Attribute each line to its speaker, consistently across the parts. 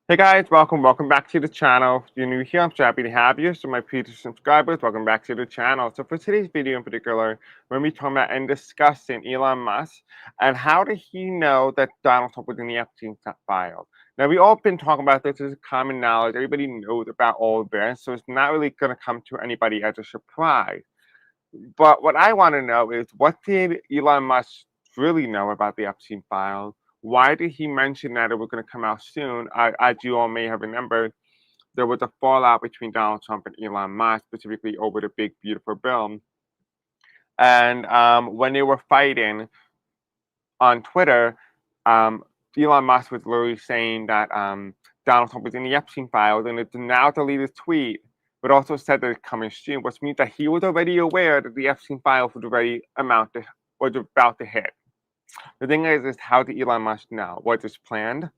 Speaker 1: Hey guys, welcome back to the channel. If you're new here, I'm so happy to have you. So my previous subscribers, welcome back to the channel. So for today's video in particular, we're going to be talking about and discussing Elon Musk and how did he know that Donald Trump was in the Epstein file. Now we all been talking about this, this is common knowledge. Everybody knows about all of this, so it's not really going to come to anybody as a surprise. But what I want to know is what did Elon Musk really know about the Epstein files? Why did he mention that it was going to come out soon? As you all may have remembered, there was a fallout between Donald Trump and Elon Musk, specifically over the big, beautiful bill. And when they were fighting on Twitter, Elon Musk was literally saying that Donald Trump was in the Epstein files, and it's now deleted tweet, but also said that it's coming soon, which means that he was already aware that the Epstein files was about to hit. The thing is how did Elon Musk know? Was this planned?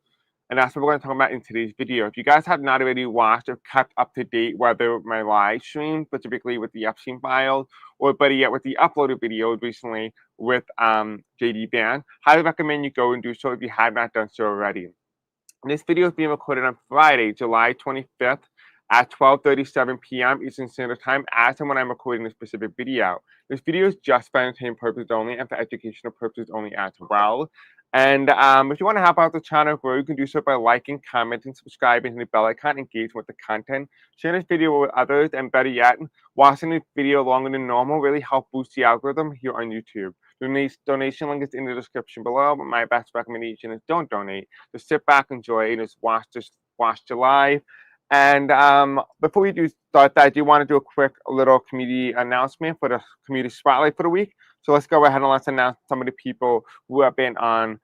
Speaker 1: And that's what we're going to talk about in today's video. If you guys have not already watched or kept up to date, whether my live stream, specifically with the Epstein files, or better yet, with the uploaded videos recently with JD Vance, highly recommend you go and do so if you have not done so already. This video is being recorded on Friday, July 25th at 12:37 p.m. Eastern Standard Time, as and when I'm recording this specific video. This video is just for entertainment purposes only and for educational purposes only as well. And if you want to help out the channel grow, you can do so by liking, commenting, subscribing, and the bell icon, engaging with the content, sharing this video with others, and better yet, watching this video longer than normal really help boost the algorithm here on YouTube. The donation link is in the description below, but my best recommendation is don't donate. Just sit back, enjoy, and just watch the live. And before we do start that, I do want to do a quick little community announcement for the community spotlight for the week. So let's go ahead and let's announce some of the people who have been on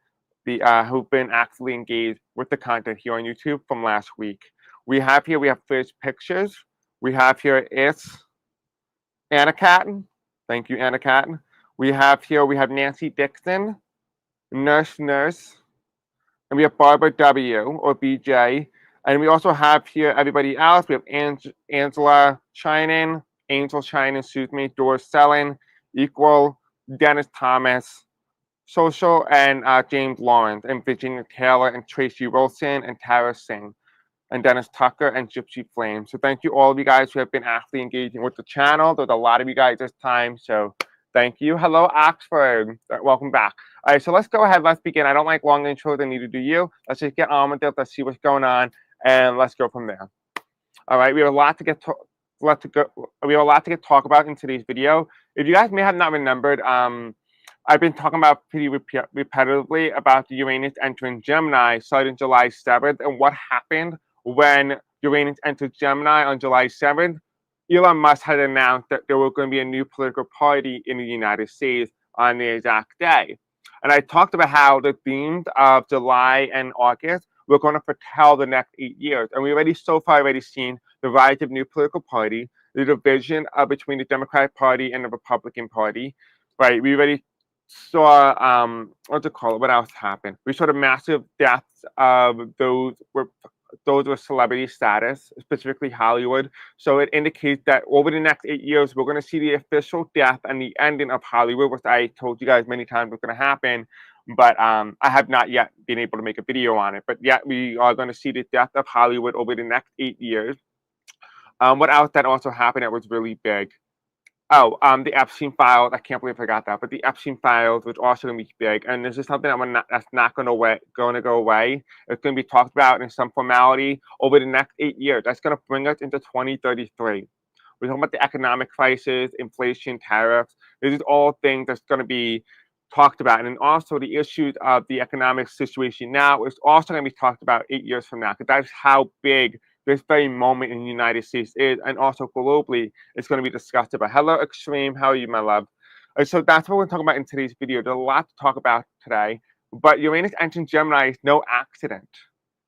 Speaker 1: the who've been actively engaged with the content here on YouTube from last week. We have first pictures. We have here it's Anna Catton. Thank you, Anna Catton. We have Nancy Dixon, Nurse, and we have Barbara W. or BJ. And we also have here everybody else. We have Angela Chinen, Angel Chinen, excuse me, Doris Selling, Equal, Dennis Thomas, Social, and James Lawrence, and Virginia Taylor, and Tracy Wilson, and Tara Singh, and Dennis Tucker, and Gypsy Flame. So thank you all of you guys who have been actively engaging with the channel. There's a lot of you guys this time, so thank you. Hello, Oxford. Welcome back. All right, so let's go ahead. Let's begin. I don't like long intros, and neither do you. Let's just get on with it. Let's see what's going on, and let's go from there. All right, we have a lot to get talk about in today's video. If you guys may have not remembered, I've been talking about pretty repetitively about the Uranus entering Gemini starting July 7th, and what happened when Uranus entered Gemini on July 7th. Elon Musk had announced that there was going to be a new political party in the United States on the exact day. And I talked about how the themes of July and August were going to foretell the next 8 years. And we already seen the rise of new political party, the division between the Democratic Party and the Republican Party, right? We already saw, what else happened? We saw the massive deaths of those with celebrity status, specifically Hollywood. So it indicates that over the next 8 years, we're going to see the official death and the ending of Hollywood, which I told you guys many times was going to happen. But I have not yet been able to make a video on it. But yet we are going to see the death of Hollywood over the next 8 years. What else that also happened that was really big? Oh, the Epstein files. I can't believe I forgot that. But the Epstein files was also going to be big, and this is something that's not going to go away. It's going to be talked about in some formality over the next 8 years. That's going to bring us into 2033. We're talking about the economic crisis, inflation, tariffs. This is all things that's going to be talked about, and then also the issues of the economic situation now is also going to be talked about 8 years from now, because that's how big this very moment in the United States is, and also globally, it's going to be discussed about. Hello, Extreme. How are you, my love? So that's what we're talking about in today's video. There's a lot to talk about today, but Uranus entering Gemini is no accident.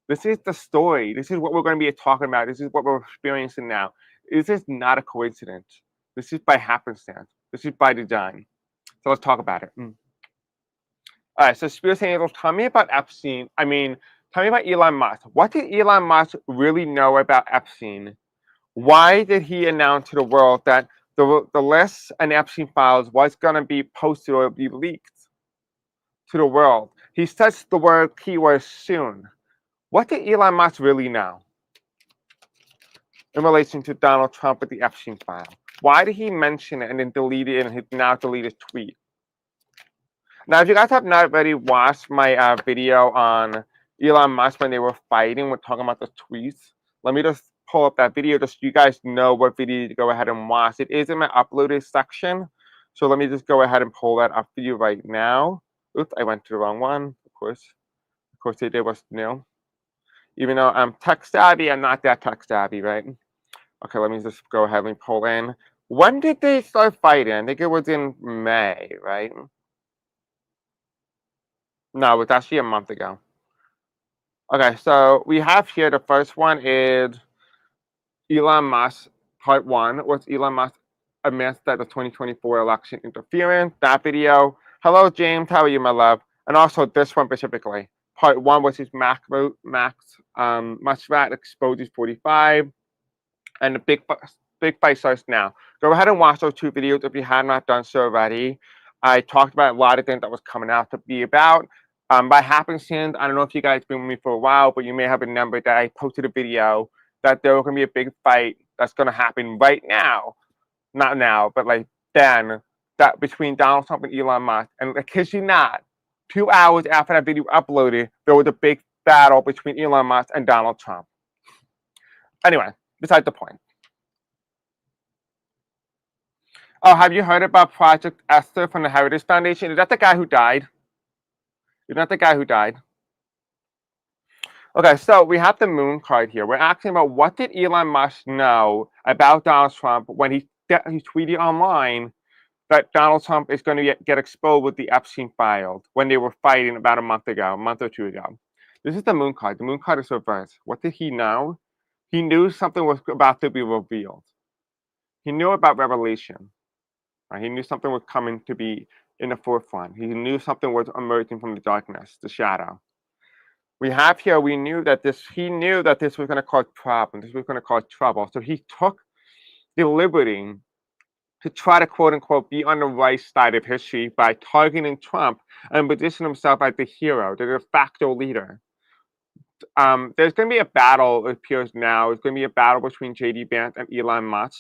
Speaker 1: This is the story. This is what we're going to be talking about. This is what we're experiencing now. This is not a coincidence. This is by happenstance. This is by design. So let's talk about it. All right, so Spirit Angels, tell me about Epstein. Tell me about Elon Musk. What did Elon Musk really know about Epstein? Why did he announce to the world that the list and Epstein files was going to be posted or be leaked to the world? He says the keyword soon. What did Elon Musk really know in relation to Donald Trump with the Epstein file? Why did he mention it and then delete it and his now deleted tweet? Now, if you guys have not already watched my video on Elon Musk when they were fighting, we're talking about the tweets. Let me just pull up that video just so you guys know what video to go ahead and watch. It is in my uploaded section. So let me just go ahead and pull that up for you right now. Oops, I went to the wrong one. Of course, they did what's new. Even though I'm tech savvy, I'm not that tech savvy, right? Okay, let me just go ahead and pull in. When did they start fighting? I think it was in May, right? No, it was actually a month ago. Okay, so we have here the first one is Elon Musk. Part one was Elon Musk admits that the 2024 election interference. That video. Hello, James. How are you, my love? And also this one specifically. Part one was his Muskrat exposes 45, and the big fight starts now. Go ahead and watch those two videos if you have not done so already. I talked about a lot of things that was coming out to be about. By happenstance, I don't know if you guys been with me for a while, but you may have remembered that I posted a video that there was going to be a big fight that's going to happen right now. Not now, but like then, that between Donald Trump and Elon Musk. And I kid you not, 2 hours after that video uploaded, there was a big battle between Elon Musk and Donald Trump. Anyway, besides the point. Oh, have you heard about Project Esther from the Heritage Foundation? Is that the guy who died? Is that the guy who died? Okay, so we have the moon card here. We're asking about what did Elon Musk know about Donald Trump when he tweeted online that Donald Trump is going to get exposed with the Epstein files when they were fighting about a month or two ago. This is the moon card. The moon card is reversed. What did he know? He knew something was about to be revealed. He knew about revelation. Right? He knew something was coming to be in the forefront. He knew something was emerging from the darkness, the shadow. We have here, he knew that this was going to cause problems. This was going to cause trouble. So he took the liberty to try to quote unquote be on the right side of history by targeting Trump and positioning himself as the hero, the de facto leader. There's going to be a battle, it appears now. It's going to be a battle between J.D. Vance and Elon Musk.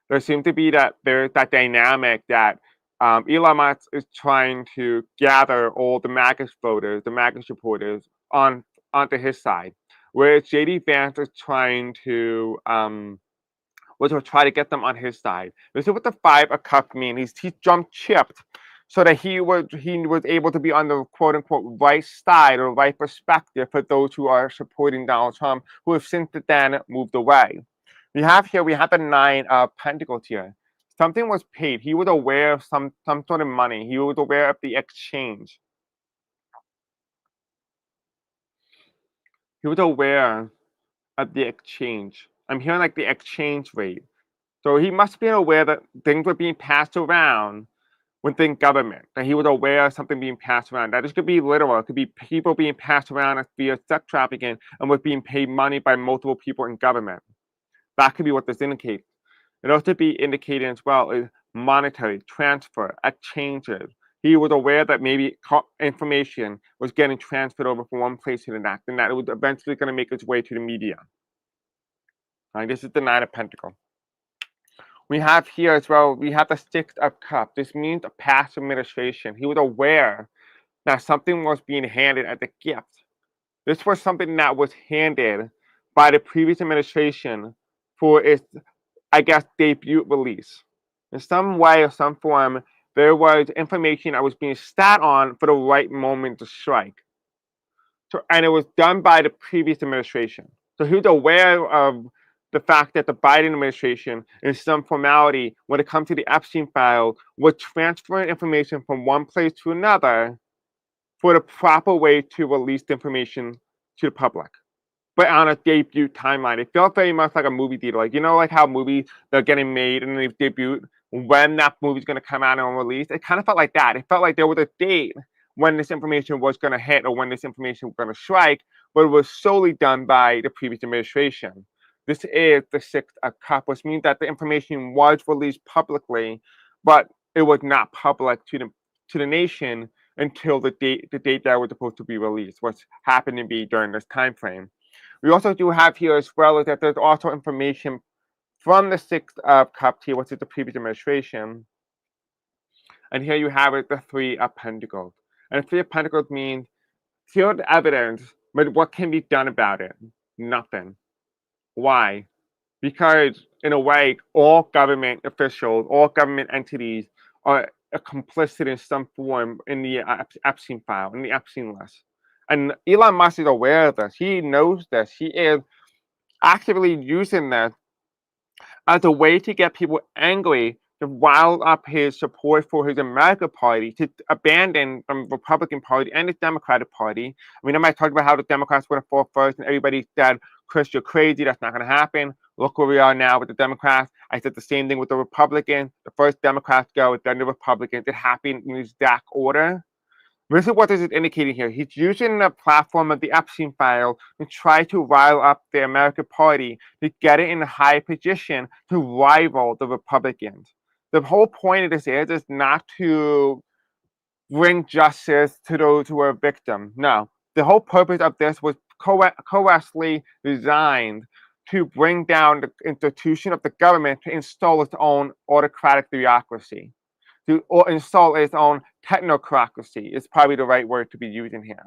Speaker 1: There seems to be there's that dynamic that Elon Musk is trying to gather all the MAGA voters, the MAGA supporters onto his side, whereas J.D. Vance is trying to try to get them on his side. This is what the 5 of Cups mean. He's jump chipped so that he was able to be on the quote unquote right side or right perspective for those who are supporting Donald Trump, who have since then moved away. We have the 9 of Pentacles here. Something was paid. He was aware of some sort of money. He was aware of the exchange. He was aware of the exchange. I'm hearing like the exchange rate. So he must be aware that things were being passed around within government, that he was aware of something being passed around. That this could be literal. It could be people being passed around via sex trafficking and was being paid money by multiple people in government. That could be what this indicates. It also be indicating as well is monetary transfer, exchanges. He was aware that maybe information was getting transferred over from one place to the next, and that it was eventually going to make its way to the media. Right, this is the 9 of Pentacles. We have here as well, we have the 6 of Cups. This means a past administration. He was aware that something was being handed as a gift. This was something that was handed by the previous administration for its, I guess, debut release. In some way or some form, there was information that was being sat on for the right moment to strike. So, and it was done by the previous administration. So he was aware of the fact that the Biden administration, in some formality, when it comes to the Epstein file, was transferring information from one place to another for the proper way to release the information to the public, but on a debut timeline. It felt very much like a movie theater. Like, you know, like how movies they're getting made and they debut when that movie's going to come out and release. It kind of felt like that. It felt like there was a date when this information was going to hit or when this information was going to strike, but it was solely done by the previous administration. This is the 6 of Cups, which means that the information was released publicly, but it was not public to the nation until the date that was supposed to be released, which happened to be during this time frame. We also do have here as well is that there's also information from the Six of Cups here, which is the previous administration. And here you have it, the Three of Pentacles. And the Three of Pentacles means here's the evidence, but what can be done about it? Nothing. Why? Because in a way, all government officials, all government entities are complicit in some form in the Epstein file, in the Epstein list. And Elon Musk is aware of this. He knows this. He is actively using this as a way to get people angry, to rile up his support for his America Party, to abandon the Republican Party and the Democratic Party. I mean, I might talk about how the Democrats were going to fall first, and everybody said, Chris, you're crazy. That's not going to happen. Look where we are now with the Democrats. I said the same thing with the Republicans. The first Democrats go, then the Republicans. It happened in this exact order. This is what this is indicating here. He's using the platform of the Epstein file to try to rile up the American Party to get it in a high position to rival the Republicans. The whole point of this is not to bring justice to those who are victims. No, the whole purpose of this was coercively designed to bring down the institution of the government to install its own autocratic theocracy, to install its own technocracy is probably the right word to be using here.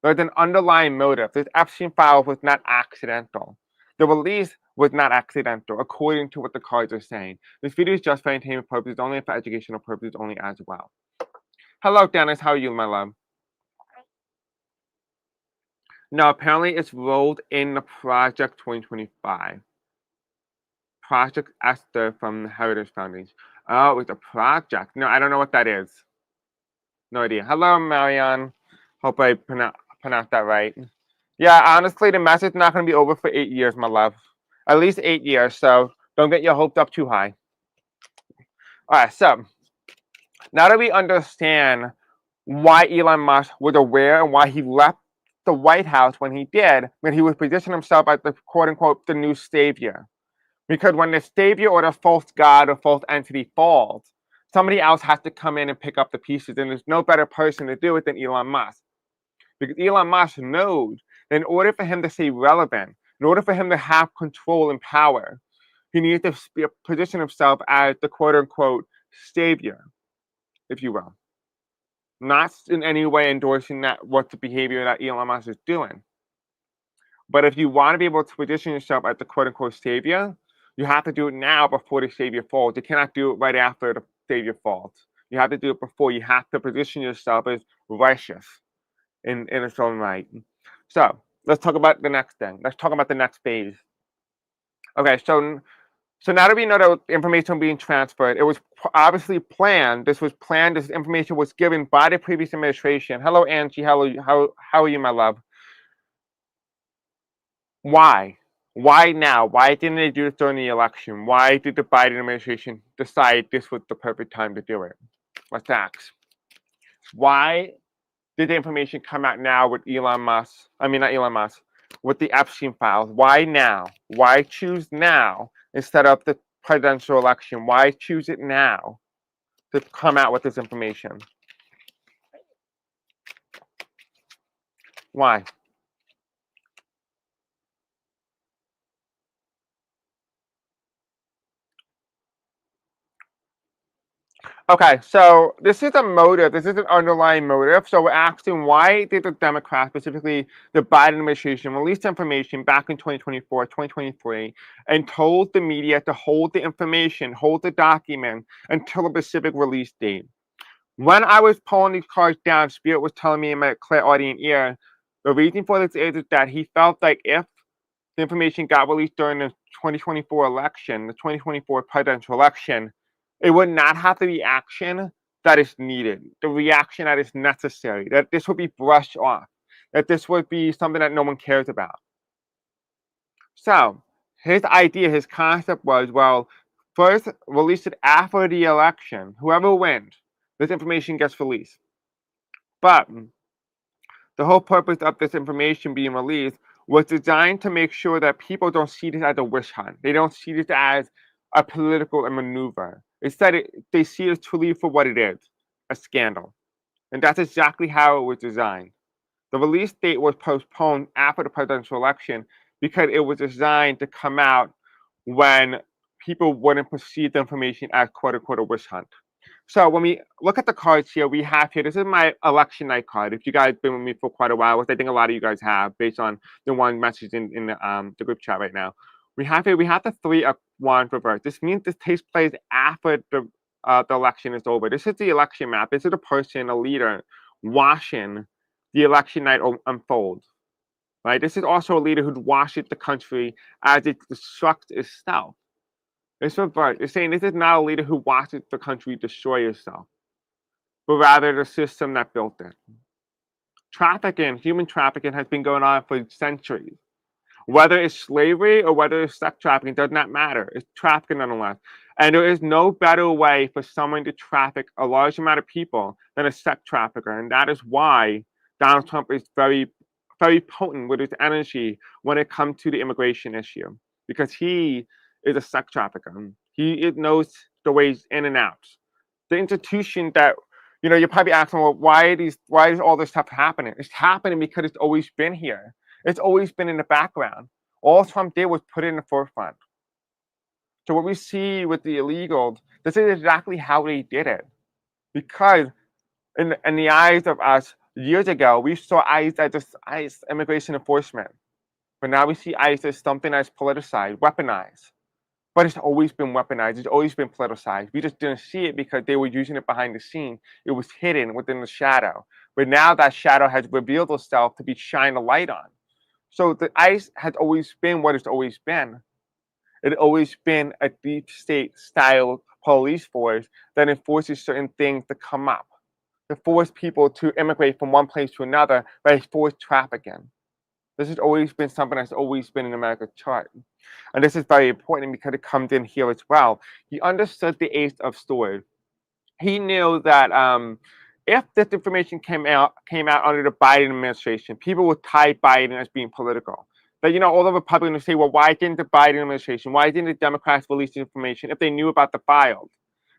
Speaker 1: There's an underlying motive. This Epstein file was not accidental. The release was not accidental, according to what the cards are saying. This video is just for entertainment purposes only, and for educational purposes only as well. Hello, Dennis. How are you, my love? No, apparently it's rolled in the Project 2025. Project Esther from the Heritage Foundation. Oh, it's a project. No, I don't know what that is. No idea. Hello, Marianne. Hope I pronounced that right. Yeah, honestly, the message is not going to be over for 8 years, my love. At least 8 years, so don't get your hopes up too high. All right, so now that we understand why Elon Musk was aware and why he left the White House when he did, when he was positioning himself as the quote-unquote the new savior. Because when the savior or the false god or false entity falls, somebody else has to come in and pick up the pieces, and there's no better person to do it than Elon Musk. Because Elon Musk knows that in order for him to stay relevant, in order for him to have control and power, he needs to position himself as the quote-unquote savior, if you will. Not in any way endorsing that what the behavior that Elon Musk is doing. But if you want to be able to position yourself as the quote-unquote savior, you have to do it now before the savior falls. You cannot do it right after the savior falls. You have to do it before. You have to position yourself as righteous in its own right. So let's talk about the next thing. Let's talk about the next phase. Okay, so now that we know that information being transferred, it was obviously planned. This was planned. This information was given by the previous administration. Hello, Angie. How are you, my love? Why? Why now? Why didn't they do this during the election? Why did the Biden administration decide this was the perfect time to do it? Let's ask. Why did the information come out now with Elon Musk? I mean, not Elon Musk, with the Epstein files. Why now? Why choose now instead of the presidential election? Why choose it now to come out with this information? Why? Okay, so this is a motive. This is an underlying motive. So we're asking, why did the Democrats, specifically the Biden administration, release information back in 2024, 2023, and told the media to hold the information, hold the document until a specific release date? When I was pulling these cards down, Spirit was telling me in my clairaudient ear, the reason for this is that he felt like if the information got released during the 2024 election, the 2024 presidential election, it would not have to be action that is needed, the reaction that is necessary, that this would be brushed off, that this would be something that no one cares about. So his idea, his concept was, well, first release it after the election. Whoever wins, this information gets released. But the whole purpose of this information being released was designed to make sure that people don't see this as a witch hunt. They don't see this as a political maneuver. Instead, they see it truly for what it is, a scandal. And that's exactly how it was designed. The release date was postponed after the presidential election because it was designed to come out when people wouldn't perceive the information as quote unquote a witch hunt. So when we look at the cards here, we have here, this is my election night card. If you guys been with me for quite a while, which I think a lot of you guys have based on the one message in the group chat right now. We have here, we have the Three of Wands reversed. This means this takes place after the election is over. This is the election map. This is a person, a leader, watching the election night unfold. Right? This is also a leader who watches the country as it destructs itself. It's reversed. It's saying this is not a leader who watches the country destroy itself, but rather the system that built it. Trafficking, human trafficking, has been going on for centuries. Whether it's slavery or whether it's sex trafficking, does not matter. It's trafficking nonetheless. And there is no better way for someone to traffic a large amount of people than a sex trafficker. And that is why Donald Trump is very, very potent with his energy when it comes to the immigration issue, because he is a sex trafficker. He knows the ways in and out. The institution that, you're probably asking, well, why is all this stuff happening? It's happening because it's always been here. It's always been in the background. All Trump did was put it in the forefront. So what we see with the illegals, this is exactly how they did it. Because in the eyes of us years ago, we saw ICE as just ICE, immigration enforcement. But now we see ICE as something that's politicized, weaponized. But it's always been weaponized. It's always been politicized. We just didn't see it because they were using it behind the scene. It was hidden within the shadow. But now that shadow has revealed itself to be shined a light on. So the ICE has always been what it's always been. It's always been a deep state style police force that enforces certain things to come up, to force people to immigrate from one place to another by forced trafficking. This has always been something that's always been in America's chart. And this is very important because it comes in here as well. He understood the Ace of Swords. He knew that if this information came out under the Biden administration, people would tie Biden as being political. That, all the Republicans would say, well, why didn't the Biden administration, why didn't the Democrats release the information if they knew about the files?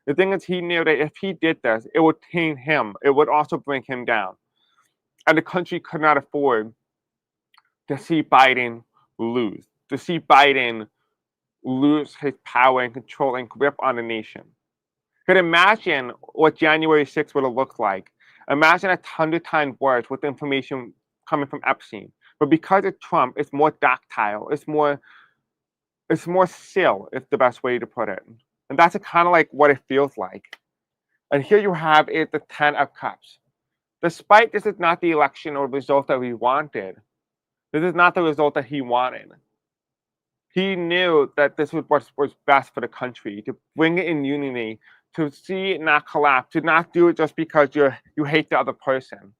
Speaker 1: The thing is, he knew that if he did this, it would taint him. It would also bring him down. And the country could not afford to see Biden lose, to see Biden lose his power and control and grip on the nation. Could imagine what January 6th would have looked like. Imagine 100 times worse with information coming from Epstein. But because it's Trump, it's more tactile. It's more still, is the best way to put it. And that's kind of like what it feels like. And here you have is the 10 of Cups. Despite this is not the election or result that we wanted, this is not the result that he wanted. He knew that this was what was best for the country, to bring it in unity, to see it not collapse, to not do it just because you hate the other person.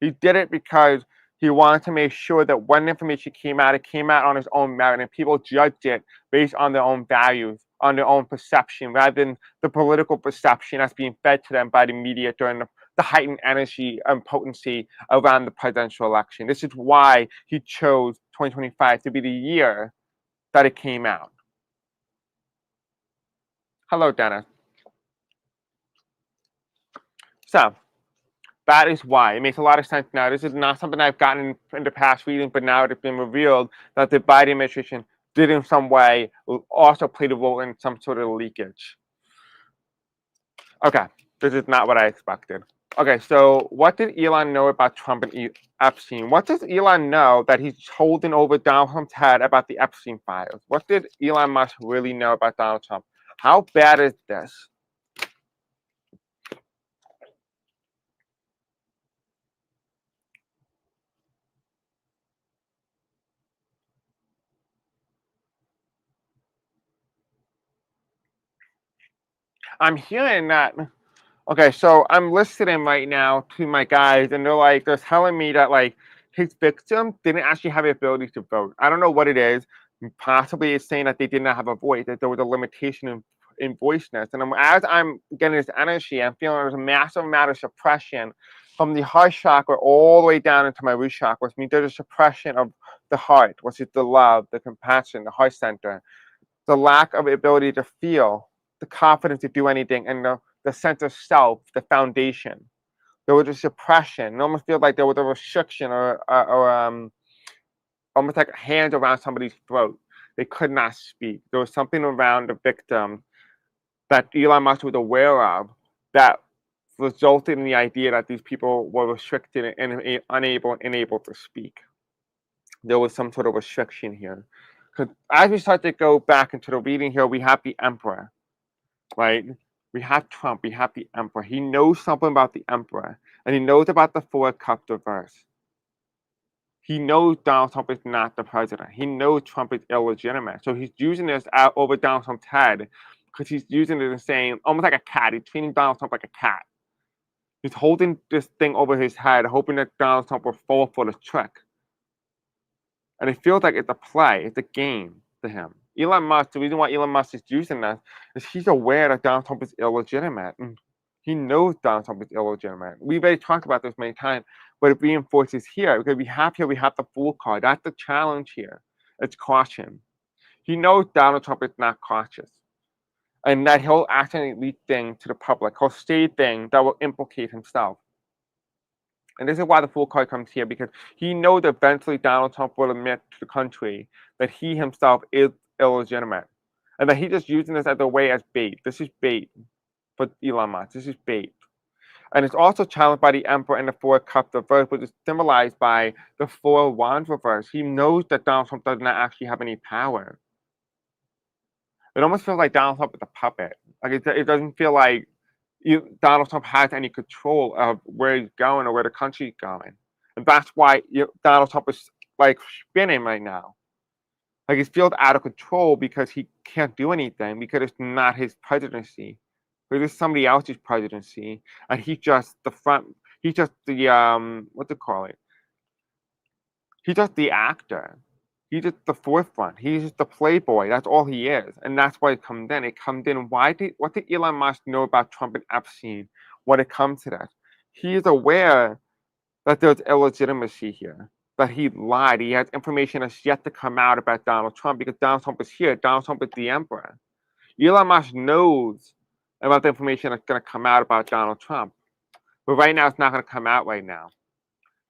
Speaker 1: He did it because he wanted to make sure that when information came out, it came out on its own merit, and people judged it based on their own values, on their own perception, rather than the political perception that's being fed to them by the media during the heightened energy and potency around the presidential election. This is why he chose 2025 to be the year that it came out. Hello, Dennis. So that is why it makes a lot of sense now. This is not something I've gotten in the past reading, but now it's been revealed that the Biden administration did in some way also played a role in some sort of leakage. Okay, this is not what I expected. Okay, so what did Elon know about Trump and Epstein? What does Elon know that he's holding over Donald Trump's head about the Epstein files? What did Elon Musk really know about Donald Trump? How bad is this? I'm hearing that. Okay, so I'm listening right now to my guys, and they're telling me that his victim didn't actually have the ability to vote. I don't know what it is. Possibly it's saying that they did not have a voice, that there was a limitation in voiceness. And as I'm getting this energy, I'm feeling there's a massive amount of suppression from the heart chakra all the way down into my root chakra, which means there's a suppression of the heart, which is the love, the compassion, the heart center, the lack of ability to feel, the confidence to do anything, and the sense of self, the foundation. There was a suppression. It almost feels like there was a restriction or almost like a hand around somebody's throat. They could not speak. There was something around the victim that Elon Musk was aware of that resulted in the idea that these people were restricted and unable to speak. There was some sort of restriction here. Because as we start to go back into the reading here, we have the emperor, right? We have Trump, we have the emperor. He knows something about the emperor, and he knows about the Four Cups reverse. He knows Donald Trump is not the president. He knows Trump is illegitimate. So he's using this out over Donald Trump's head because he's using it and saying, almost like a cat. He's treating Donald Trump like a cat. He's holding this thing over his head, hoping that Donald Trump will fall for the trick. And it feels like it's a play, it's a game to him. Elon Musk, the reason why Elon Musk is using this is he's aware that Donald Trump is illegitimate. And he knows Donald Trump is illegitimate. We've already talked about this many times, but it reinforces here because we have the fool card. That's the challenge here. It's caution. He knows Donald Trump is not cautious. And that he'll accidentally leak things to the public. He'll say things that will implicate himself. And this is why the fool card comes here, because he knows that eventually Donald Trump will admit to the country that he himself is illegitimate. And that he's just using this as a way as bait. This is bait for Elon Musk. This is bait. And it's also challenged by the Emperor and the Four Cups reverse, which is symbolized by the Four Wands reverse. He knows that Donald Trump does not actually have any power. It almost feels like Donald Trump is a puppet. Like it doesn't feel like Donald Trump has any control of where he's going or where the country's going. And that's why Donald Trump is like spinning right now. Like he feels out of control because he can't do anything because it's not his presidency. It is somebody else's presidency. And he's just the front, he's just the, what to call it? He's just the actor. He's just the forefront. He's just the playboy. That's all he is. And that's why it comes in. It comes in. What did Elon Musk know about Trump and Epstein when it comes to that? He is aware that there's illegitimacy here, that he lied. He has information that's yet to come out about Donald Trump because Donald Trump is here. Donald Trump is the emperor. Elon Musk knows about the information that's going to come out about Donald Trump. But right now, it's not going to come out right now.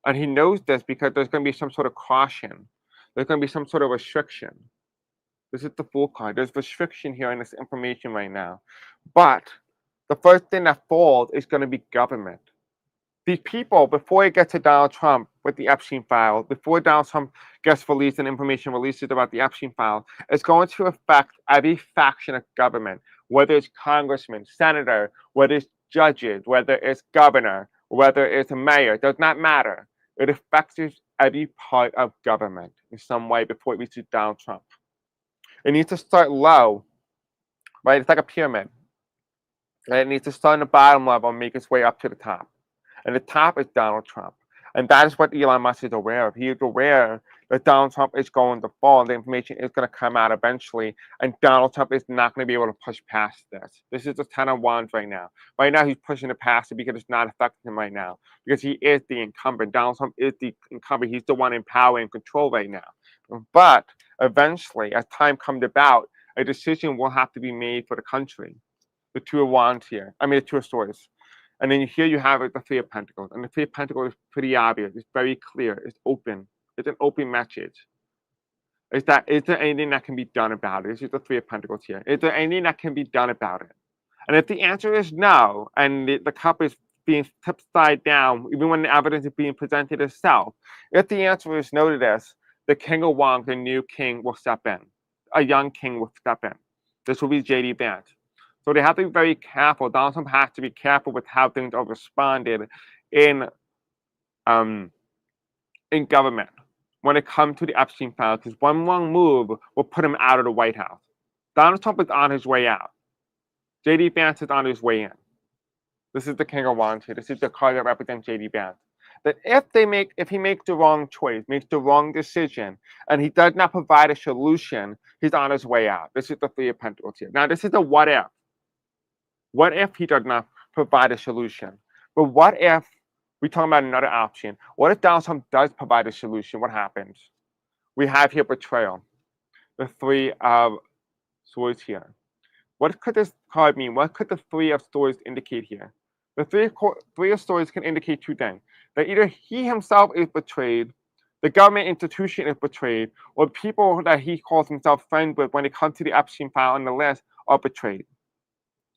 Speaker 1: And he knows this because there's going to be some sort of caution. There's going to be some sort of restriction. This is the fool card. There's restriction here in this information right now. But the first thing that falls is going to be government. These people, before it gets to Donald Trump with the Epstein file, before Donald Trump gets released and information releases about the Epstein file, it's going to affect every faction of government, whether it's congressman, senator, whether it's judges, whether it's governor, whether it's a mayor, it does not matter. It affects every part of government in some way before it reaches Donald Trump. It needs to start low, right? It's like a pyramid. Right? It needs to start in the bottom level and make its way up to the top. And the top is Donald Trump. And that is what Elon Musk is aware of. He is aware that Donald Trump is going to fall. And the information is going to come out eventually. And Donald Trump is not going to be able to push past this. This is the 10 of Wands right now. Right now, he's pushing it past it because it's not affecting him right now. Because he is the incumbent. Donald Trump is the incumbent. He's the one in power and control right now. But eventually, as time comes about, a decision will have to be made for the country. The Two of Wands here. I mean, the Two of Swords. And then here you have the Three of Pentacles. And the Three of Pentacles is pretty obvious. It's very clear. It's open. It's an open message. Is there anything that can be done about it? This is the Three of Pentacles here. Is there anything that can be done about it? And if the answer is no, and the cup is being tipped side down, even when the evidence is being presented itself, if the answer is no to this, the King of Wands, the new king, will step in. A young king will step in. This will be J.D. Vance. So they have to be very careful. Donald Trump has to be careful with how things are responded in government when it comes to the Epstein file, because one wrong move will put him out of the White House. Donald Trump is on his way out. J.D. Vance is on his way in. This is the King of Wands here. This is the card that represents J.D. Vance. That if he makes the wrong choice, makes the wrong decision, and he does not provide a solution, he's on his way out. This is the Three of Pentacles here. Now, this is the what if. What if he does not provide a solution? But what if we talk about another option? What if Donald Trump does provide a solution? What happens? We have here betrayal. The Three of Swords here. What could this card mean? What could the Three of Swords indicate here? The three stories can indicate two things: that either he himself is betrayed, the government institution is betrayed, or people that he calls himself friends with when it comes to the Epstein file on the list are betrayed.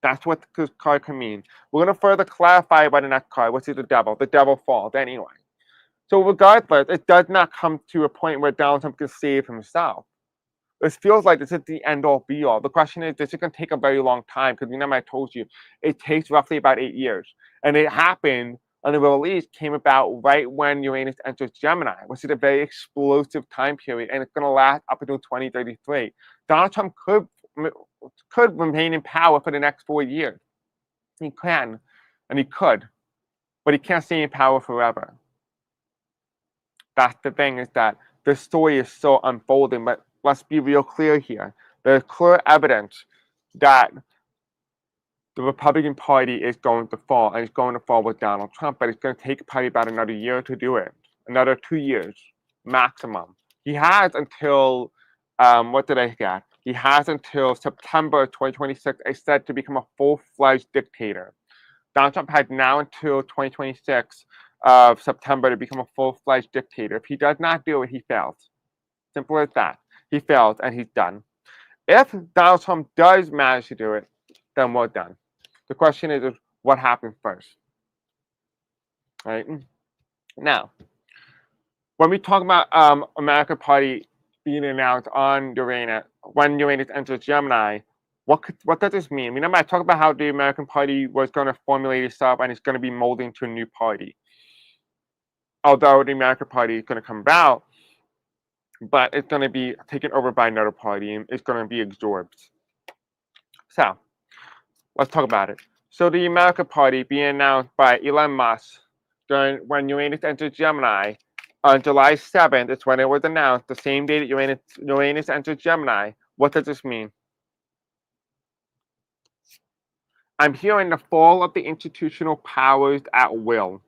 Speaker 1: That's what this card can mean. We're going to further clarify by the next card, which is the devil. The devil falls anyway. So regardless, it does not come to a point where Donald Trump can save himself. This feels like this is the end all be all. The question is, this is going to take a very long time because remember I told you it takes roughly about 8 years. And it happened, and the release came about right when Uranus enters Gemini, which is a very explosive time period, and it's going to last up until 2033. Donald Trump could remain in power for the next 4 years. He can, and he could, but he can't stay in power forever. That's the thing, is that the story is still unfolding, but let's be real clear here. There's clear evidence that the Republican Party is going to fall, and it's going to fall with Donald Trump, but it's going to take probably about another year to do it. Another 2 years, maximum. He has until, what did I get? He has until September 2026, I said, to become a full-fledged dictator. Donald Trump had now until 2026 of September to become a full-fledged dictator. If he does not do it, he fails. Simple as that. He fails, and he's done. If Donald Trump does manage to do it, then we're done. The question is what happens first. Right? Now, when we talk about American Party being announced on Uranus, when Uranus enters Gemini, what does this mean? Remember, I talked about how the American Party was going to formulate itself and it's going to be molding to a new party. Although the American Party is going to come about, but it's going to be taken over by another party and it's going to be absorbed. So, let's talk about it. So the American Party being announced by Elon Musk when Uranus entered Gemini on July 7th, it's when it was announced, the same day that Uranus entered Gemini. What does this mean? I'm hearing the fall of the institutional powers at will.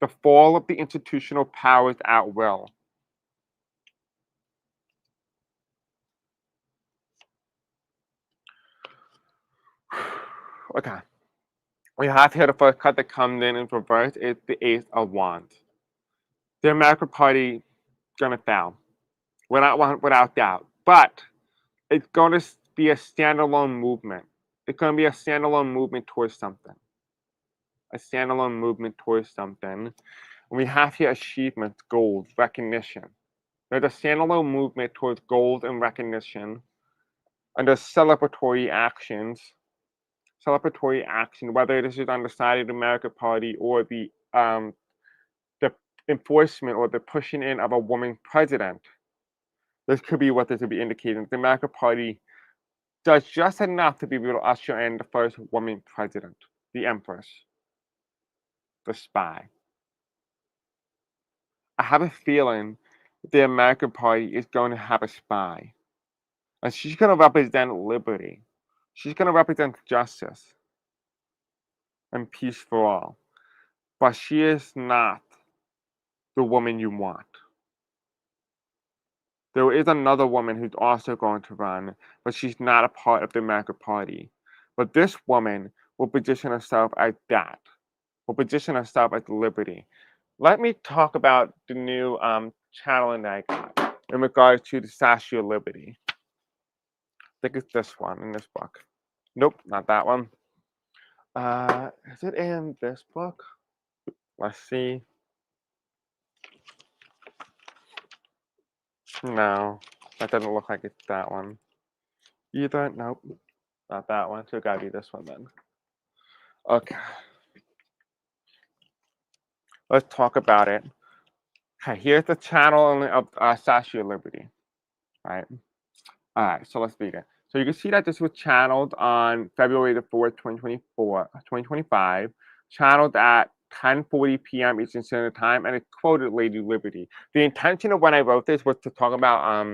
Speaker 1: The fall of the institutional powers at will. Okay. We have here the first card that comes in reverse is the Ace of Wands. The American Party is going to fail. Without doubt. But it's going to be a standalone movement. It's going to be a standalone movement towards something. A standalone movement towards something. And we have here achievements, goals, recognition. There's a standalone movement towards goals and recognition. And there's celebratory actions. Celebratory action, whether this is on the side of the American Party or the enforcement or the pushing in of a woman president. This could be what this would be indicating. The American Party does just enough to be able to usher in the first woman president, the Empress, the spy. I have a feeling that the American Party is going to have a spy. And she's going to represent liberty. She's going to represent justice and peace for all. But she is not the woman you want. There is another woman who's also going to run, but she's not a part of the American Party. But this woman will position herself as that, will position herself as liberty. Let me talk about the new channeling that I got in regards to the Statue of Liberty. I think it's this one in this book. Nope, not that one. Is it in this book? Let's see. No, that doesn't look like it's that one. Either, nope, not that one. So it gotta be this one then. Okay. Let's talk about it. Okay, here's the channel of Statue of Liberty. Right? Alright, so let's read it. So you can see that this was channeled on February the 4th, 2025, channeled at 10:40 p.m. Eastern Standard Time, and it quoted Lady Liberty. The intention of when I wrote this was to talk about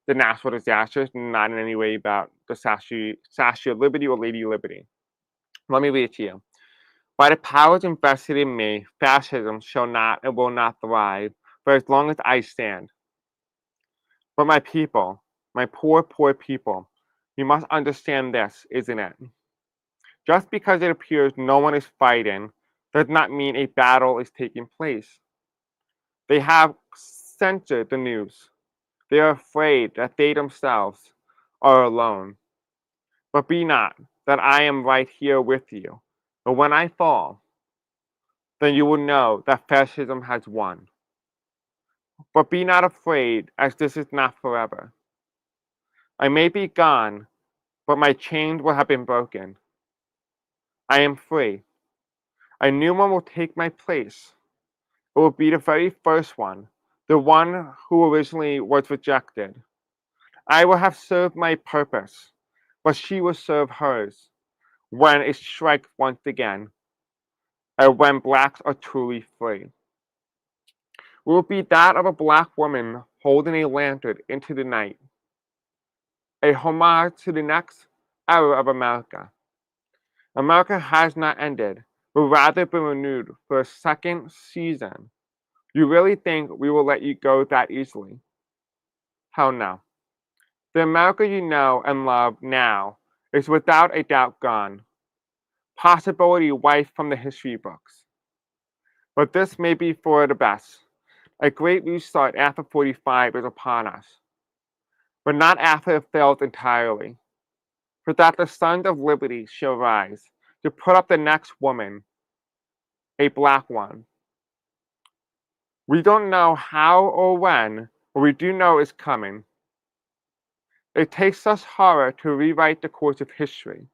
Speaker 1: the natural disasters, not in any way about the Statue of Liberty or Lady Liberty. Let me read it to you. By the powers invested in me, fascism shall not and will not thrive for as long as I stand. But my people, my poor, poor people, you must understand this, isn't it? Just because it appears no one is fighting, does not mean a battle is taking place. They have censored the news. They are afraid that they themselves are alone. But be not that I am right here with you. But when I fall, then you will know that fascism has won. But be not afraid, as this is not forever. I may be gone, but my chains will have been broken. I am free. A new one will take my place. It will be the very first one, the one who originally was rejected. I will have served my purpose, but she will serve hers when it strikes once again, and when blacks are truly free. It will be that of a black woman holding a lantern into the night, a homage to the next era of America. America has not ended, but rather been renewed for a second season. You really think we will let you go that easily? Hell no. The America you know and love now is without a doubt gone, possibility wiped from the history books. But this may be for the best. A great restart after 45 is upon us, but not after it fails entirely. For that the sons of liberty shall rise to put up the next woman, a black one. We don't know how or when, but we do know it's coming. It takes us horror to rewrite the course of history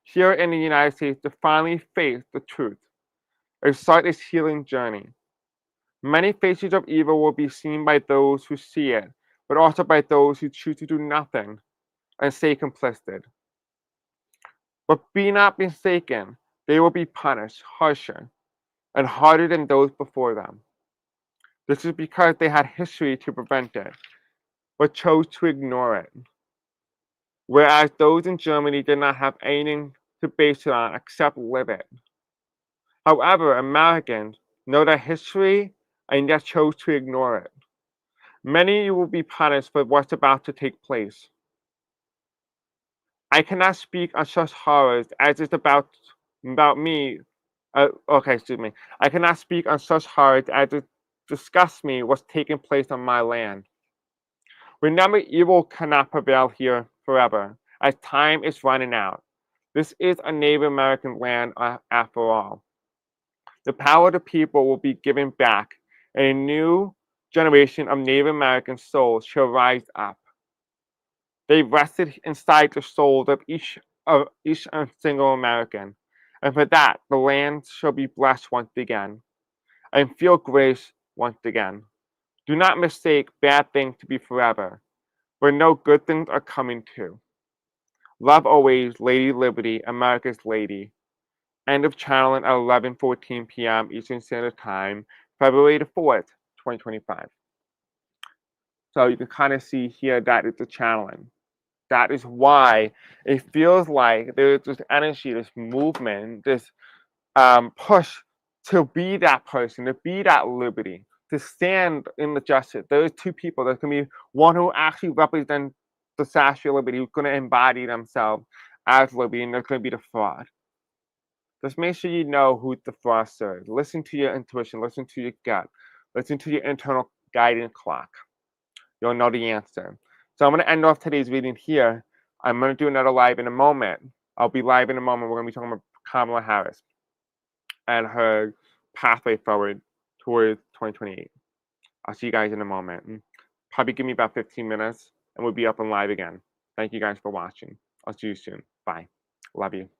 Speaker 1: here in the United States to finally face the truth and start its healing journey. Many faces of evil will be seen by those who see it, but also by those who choose to do nothing and stay complicit. But be not mistaken, they will be punished harsher and harder than those before them. This is because they had history to prevent it, but chose to ignore it. Whereas those in Germany did not have anything to base it on except live it. However, Americans know that history and yet chose to ignore it. Many will be punished for what's about to take place. I cannot speak on such horrors as is about me. Excuse me. I cannot speak on such horrors as it disgusts me what's taking place on my land. Remember, evil cannot prevail here forever, as time is running out. This is a Native American land after all. The power of the people will be given back, and a new generation of Native American souls shall rise up. They rested inside the souls of each single American, and for that the land shall be blessed once again, and feel grace once again. Do not mistake bad things to be forever, for no good things are coming too. Love always, Lady Liberty, America's Lady. End of channeling at 11:14 p.m. Eastern Standard Time, February the 4th, 2025. So you can kind of see here that it's a channeling. That is why it feels like there's this energy, this movement, this push to be that person, to be that liberty, to stand in the justice. There's two people. There's going to be one who actually represents the Statue of Liberty, who's going to embody themselves as liberty, and there's going to be the fraud. Just make sure you know who the fraud serves. Listen to your intuition, listen to your gut, listen to your internal guidance clock. You'll know the answer. So I'm going to end off today's reading here. I'm going to do another live in a moment. I'll be live in a moment. We're going to be talking about Kamala Harris and her pathway forward towards 2028. I'll see you guys in a moment. Probably give me about 15 minutes and we'll be up and live again. Thank you guys for watching. I'll see you soon. Bye. Love you.